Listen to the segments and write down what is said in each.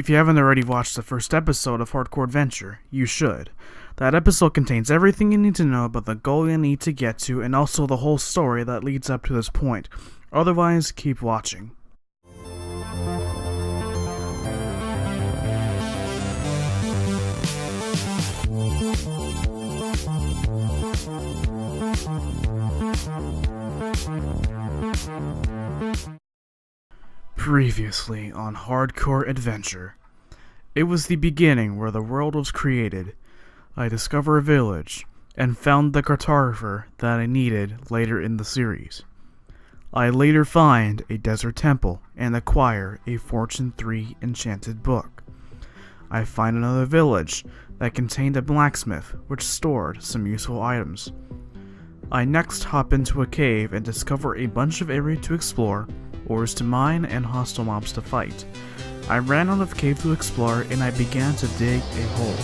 If you haven't already watched the first episode of Hardcore Adventure, you should. That episode contains everything you need to know about the goal you need to get to and also the whole story that leads up to this point. Otherwise, keep watching. Previously on Hardcore Adventure. It was the beginning where the world was created. I discover a village, and found the cartographer that I needed later in the series. I later find a desert temple and acquire a Fortune 3 enchanted book. I find another village that contained a blacksmith which stored some useful items. I next hop into a cave and discover a bunch of area to explore, ores to mine, and hostile mobs to fight. I ran out of cave to explore and I began to dig a hole.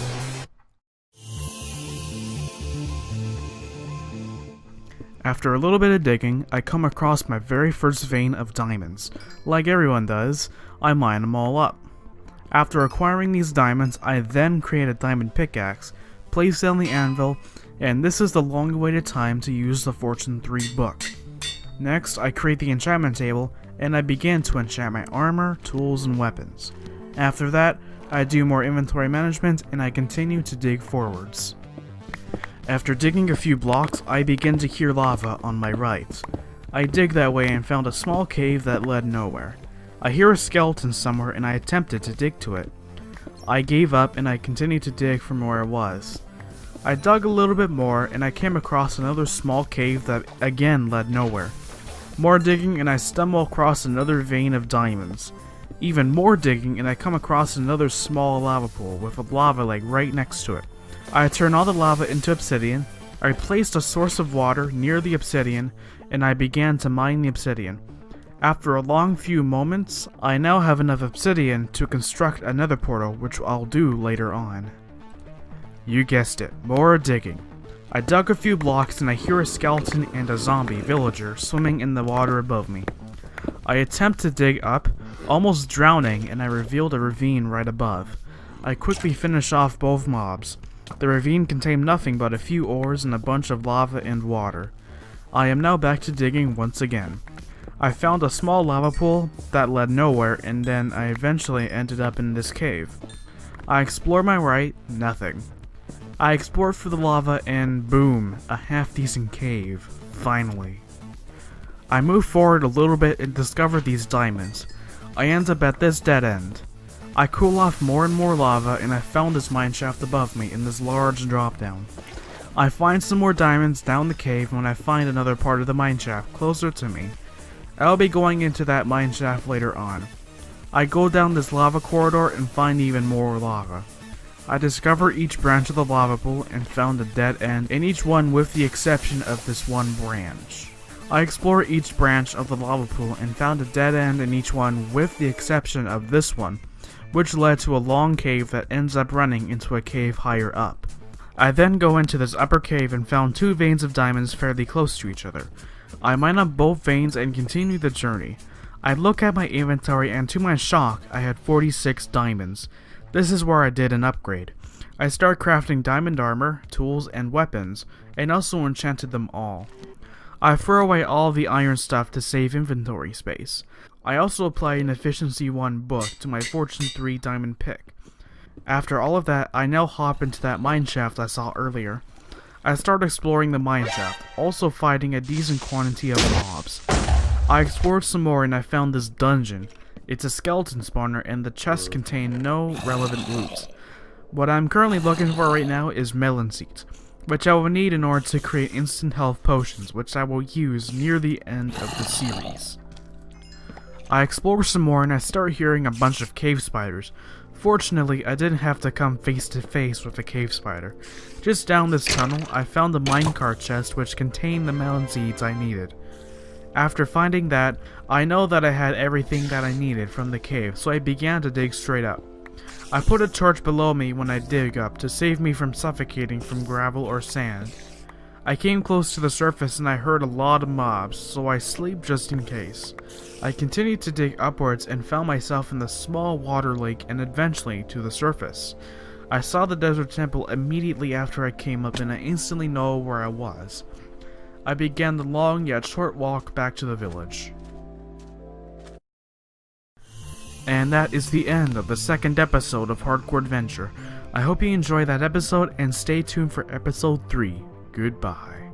After a little bit of digging, I come across my very first vein of diamonds. Like everyone does, I mine them all up. After acquiring these diamonds, I then create a diamond pickaxe, place it on the anvil, and this is the long-awaited time to use the Fortune 3 book. Next, I create the enchantment table, and I begin to enchant my armor, tools, and weapons. After that, I do more inventory management, and I continue to dig forwards. After digging a few blocks, I begin to hear lava on my right. I dig that way and found a small cave that led nowhere. I hear a skeleton somewhere and I attempted to dig to it. I gave up and I continued to dig from where I was. I dug a little bit more and I came across another small cave that again led nowhere. More digging and I stumble across another vein of diamonds. Even more digging and I come across another small lava pool with a lava lake right next to it. I turn all the lava into obsidian. I placed a source of water near the obsidian and I began to mine the obsidian. After a long few moments, I now have enough obsidian to construct another portal, which I'll do later on. You guessed it, more digging. I dug a few blocks and I hear a skeleton and a zombie villager swimming in the water above me. I attempt to dig up, almost drowning, and I revealed a ravine right above. I quickly finish off both mobs. The ravine contained nothing but a few ores and a bunch of lava and water. I am now back to digging once again. I found a small lava pool that led nowhere, and then I eventually ended up in this cave. I explore my right, nothing. I explored for the lava and boom, a half-decent cave, finally. I move forward a little bit and discover these diamonds. I end up at this dead end. I cool off more and more lava and I found this mineshaft above me in this large drop down. I find some more diamonds down the cave when I find another part of the mineshaft closer to me. I'll be going into that mineshaft later on. I go down this lava corridor and find even more lava. I discover each branch of the lava pool and found a dead end in each one with the exception of this one branch. I explore each branch of the lava pool and found a dead end in each one with the exception of this one, which led to a long cave that ends up running into a cave higher up. I then go into this upper cave and found two veins of diamonds fairly close to each other. I mine up both veins and continue the journey. I look at my inventory and to my shock, I had 46 diamonds. This is where I did an upgrade. I start crafting diamond armor, tools, and weapons, and also enchanted them all. I throw away all the iron stuff to save inventory space. I also apply an Efficiency 1 book to my Fortune 3 diamond pick. After all of that, I now hop into that mineshaft I saw earlier. I start exploring the mineshaft, also fighting a decent quantity of mobs. I explored some more and I found this dungeon. It's a skeleton spawner and the chests contain no relevant loot. What I'm currently looking for right now is melon seeds, which I will need in order to create instant health potions, which I will use near the end of the series. I explore some more and I start hearing a bunch of cave spiders. Fortunately, I didn't have to come face to face with a cave spider. Just down this tunnel, I found a minecart chest which contained the melon seeds I needed. After finding that, I know that I had everything that I needed from the cave, so I began to dig straight up. I put a torch below me when I dig up to save me from suffocating from gravel or sand. I came close to the surface and I heard a lot of mobs, so I slept just in case. I continued to dig upwards and found myself in the small water lake and eventually to the surface. I saw the desert temple immediately after I came up and I instantly know where I was. I began the long yet short walk back to the village. And that is the end of the second episode of Hardcore Adventure. I hope you enjoyed that episode and stay tuned for episode 3. Goodbye.